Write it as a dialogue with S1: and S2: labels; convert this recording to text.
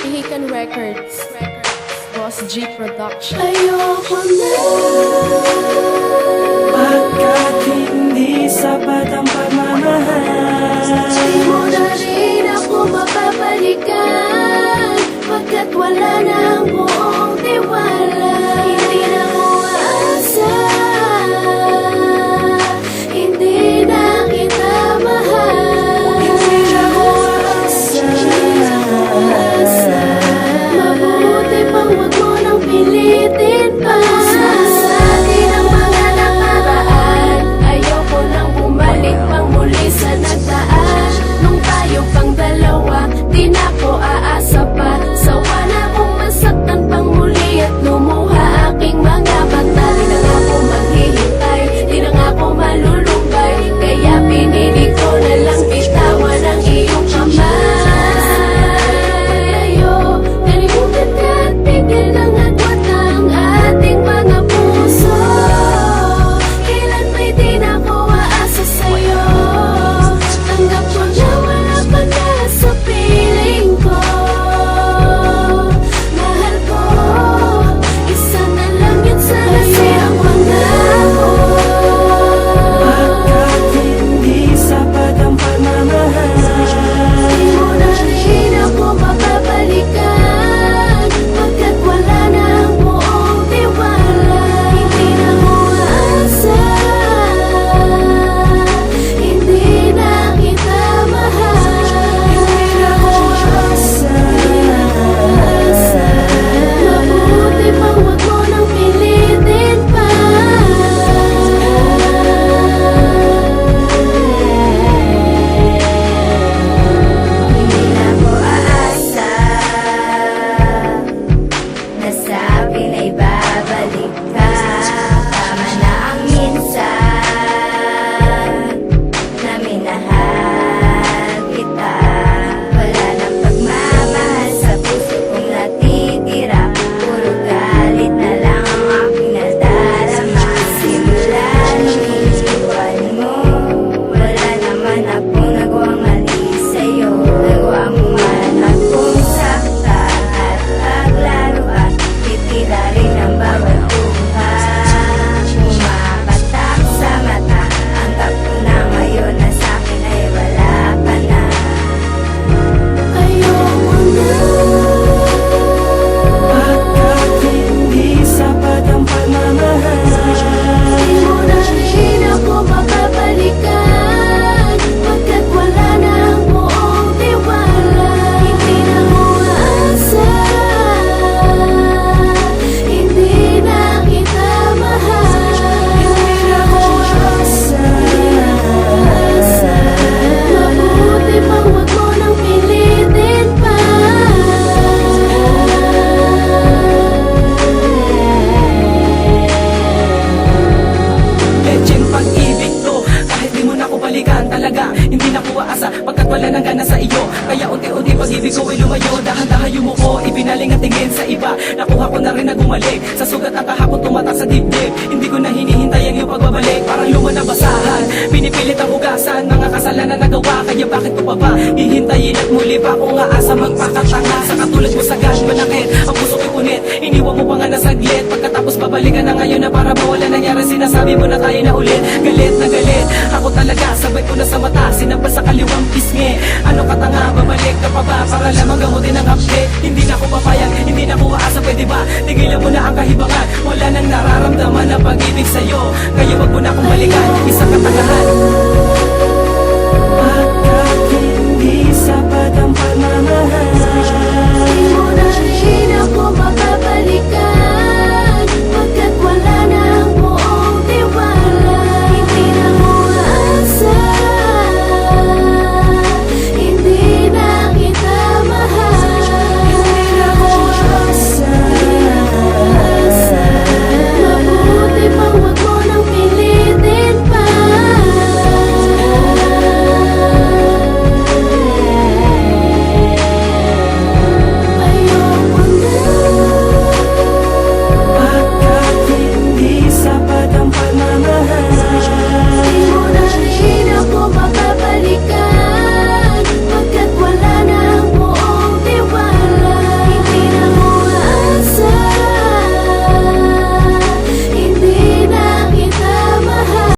S1: Hihikan Records, Boss G Production.
S2: Ayoko na,
S3: Pagkat hindi sapat ang pagmamahal,
S2: di mo na rin ako mapapalikan, pagkat wala na ang buong tiwala. Hindi na ko aasa, hindi na kita mahal.
S3: hindi na ko aasa.
S2: Mabuti pang wag mo nang pilitin pa. Sa atin ang mga nakaraan, ayoko nang bumalik pang muli sa nagdaan. Nung tayo pang dalawa, di na ko aasa pa. Sawa na akong masaktan pang muli at lumuha aking mga mata. Di na nga ako maghihintay, di na nga ako malulumbay, kaya pinili ko na lang bitawan ang iyong kamay. Kalimutan ka at tigil ng agwat ng ating mga puso. Kailan may di na ko aasa sa'yo. Tanggap ko na wala ka na sa piling ko. Mahal ko, isa na lang yun sa nasirang pangako.
S3: Pagkat hindi sapat ang pagmamahal,
S2: Di mo na rin ako mapapalikan, pagkat wala na ang buong tiwala. Hindi na ko aasa, hindi na kita mahal.
S3: hindi na ko aasa.
S2: Mabuti pang wag mo nang pilitin pa. Hindi na ko aasa na sabi na ibabalik ka. Tama na ang minsan na minahal kita. Wala nang pagmamahal sa puso kong natitira. Puro galit na lang ang aking nadarama. Simula nung iniwan mo, wala naman akong nagawang mali sa'yo. Nagawa mo man akong saktan at paglaro ka, titira rin ang bawat buhay. Pumapatak sa mata, ang tapo na ngayon na sa'kin ay wala ka na. Ayoko na,
S3: Pagkat hindi sapat ang pagmamahal,
S2: di mo na rin ako mapapalikan, pagkat wala na ang buong tiwala. Hindi na ko aasa, hindi na kita mahal.
S3: hindi na ko aasa.
S2: Mabuti pang wag mo nang pilitin pa.
S3: Lecheng pag-ibig to, kahit di mo na ko balikan talaga, hindi na ko aasa, pagkat wala nang gana sa iyo. Kaya unti-unti pag-ibig ko ay lumayo, dahan-dahan yumuko, ibinaling at tingin sa iba. Nakuha ko na rin na gumalik, sa sugat ang kahapon tumatak sa dibdib. Hindi ko na hinihintay ang iyong pagbabalik, parang luma na basahan. Pinipilit ang hugasan, mga kasalanan na gawa, kaya bakit ko pa ba hihintayin at muli pa akong aasa magpakatanga. Sa katulad mo sagad, manakit, ang puso ko'y punit, iniwan mo pa nga na saglit. Pagkatapos babalikan na ngayon na para mawala nangyari, sinasabi mo na tayo na ulit. Galit na galit, ako talaga, sabay ko na sa mata, sinabas sa kaliwang pisngi. Ano ka tanga, babalik ka pa ba para lamang gamutin ang update? Hindi na ko papayag, hindi na ko aasa, pwede ba? Tigilan mo na ang kahibangan, wala nang nararamdaman na pag-ibig sa'yo. Kaya wag mo na akong balikan, isang katangahan,